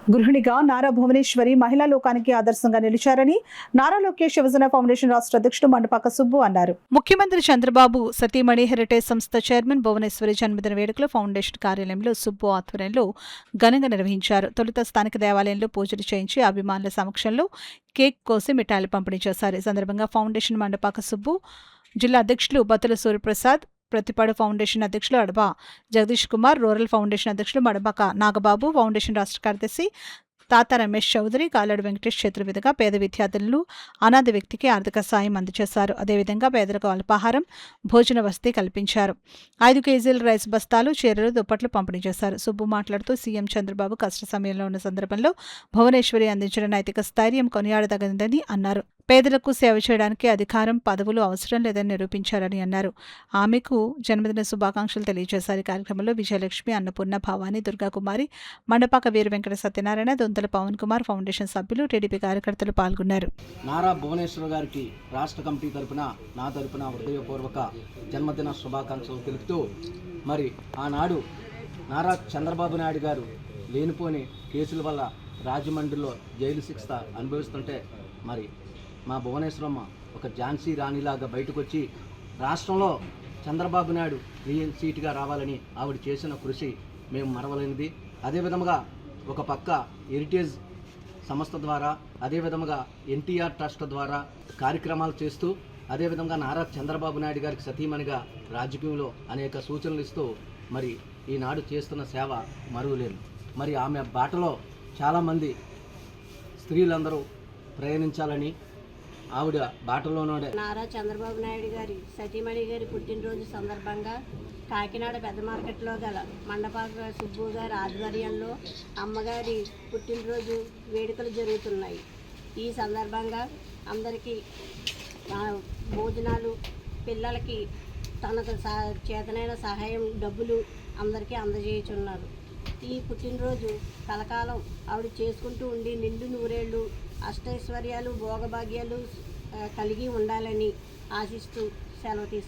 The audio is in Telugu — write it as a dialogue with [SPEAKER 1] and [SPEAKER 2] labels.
[SPEAKER 1] గృహిణిగా నారా భువనేశ్వరి మహిళా లోకానికి ఆదర్శంగా నిలిచారని నారా లోకేష్ యువజన ఫౌండేషన్ రాష్ట్ర అధ్యక్షుడు మండపాక సుబ్బు అన్నారు. ముఖ్యమంత్రి చంద్రబాబు సతీమణి హెరిటేజ్ సంస్థ చైర్మన్ భువనేశ్వరి జన్మదిన వేడుకలు ఫౌండేషన్ కార్యాలయంలో సుబ్బు ఆధ్వర్యంలో ఘనంగా నిర్వహించారు. తొలుత స్థానిక దేవాలయంలో పూజలు చేయించి అభిమానుల సమక్షంలో కేక్ కోసి మిఠాయిలు పంపిణీ చేశారు. ఈ సందర్భంగా ఫౌండేషన్ మండపాక సుబ్బు, జిల్లా అధ్యక్షులు బత్తుల సూర్యప్రసాద్, ప్రతిపాడు ఫౌండేషన్ అధ్యక్షులు అడబా జగదీష్ కుమార్, రూరల్ ఫౌండేషన్ అధ్యక్షులు మడబాక నాగబాబు, ఫౌండేషన్ రాష్ట్ర కార్యదర్శి తాత రమేష్ చౌదరి, కాలాడు వెంకటేష్ చేతుల మీదుగా పేద విద్యార్థులు అనాథ వ్యక్తికి ఆర్థిక సాయం అందజేశారు. అదేవిధంగా పేదలకు అల్పాహారం, భోజన వసతి కల్పించారు. 5 కేజీల రైస్ బస్తాలు, చీరలు, దుప్పట్లు పంపిణీ చేశారు. సుబ్బు మాట్లాడుతూ సీఎం చంద్రబాబు కష్ట సమయంలో ఉన్న సందర్భంలో భువనేశ్వరి అందించిన నైతిక స్థైర్యం కొనియాడదగినదని అన్నారు. పేదలకు సేవ చేయడానికి అధికారం, పదవులు అవసరం లేదని నిరూపించారని అన్నారు. ఆమెకు జన్మదిన శుభాకాంక్షలు తెలియజేశారు. కార్యక్రమంలో విజయలక్ష్మి, అన్నపూర్ణ, భవానీ, దుర్గాకుమారి, మండపాక వీర వెంకట సత్యనారాయణ, దొంతల పవన్ కుమార్, ఫౌండేషన్ సభ్యులు, టీడీపీ కార్యకర్తలు పాల్గొన్నారు.
[SPEAKER 2] నారా భువనేశ్వర్ గారికి రాష్ట్ర కమిటీ తరపున నా తరపున హృదయపూర్వక జన్మదిన శుభాకాంక్షలు తెలుపుతూ, మరి ఆనాడు నారా చంద్రబాబు నాయుడు గారు లేనిపోని కేసుల వల్ల రాజమండ్రిలో జైలు శిక్ష అనుభవిస్తుంటే మరి మా భువనేశ్వరమ్మ ఒక ఝాన్సీ రాణిలాగా బయటకు వచ్చి రాష్ట్రంలో చంద్రబాబు నాయుడు రియల్ సీట్గా రావాలని ఆవిడ చేసిన కృషి మేము మరవలేనిది. అదేవిధంగా ఒక పక్క హెరిటేజ్ సంస్థ ద్వారా, అదేవిధంగా ఎన్టీఆర్ ట్రస్ట్ ద్వారా కార్యక్రమాలు చేస్తూ, అదేవిధంగా నారా చంద్రబాబు నాయుడు గారికి సతీమణిగా రాజకీయంలో అనేక సూచనలు ఇస్తూ మరి ఈనాడు చేస్తున్న సేవ మరువలేను. మరి ఆమె బాటలో చాలామంది స్త్రీలందరూ ప్రయాణించాలని ఆవిడ బాటలోనే
[SPEAKER 3] నారా చంద్రబాబు నాయుడు గారి సతీమణి గారి పుట్టినరోజు సందర్భంగా కాకినాడ పెద్ద మార్కెట్లో గల మండపాక సుబ్బు గారి ఆధ్వర్యంలో అమ్మగారి పుట్టినరోజు వేడుకలు జరుగుతున్నాయి. ఈ సందర్భంగా అందరికీ భోజనాలు, పిల్లలకి తనకు చేతనైన సహాయం, డబ్బులు అందరికీ అందజేయుచున్నారు. ఈ పుట్టినరోజు కలకాలం ఆవిడ చేసుకుంటూ ఉండి నిండు నూరేళ్ళు అష్టైశ్వర్యాలు, భోగభాగ్యాలు కలిగి ఉండాలని ఆశిస్తూ సెలవు తీసుకుంటారు.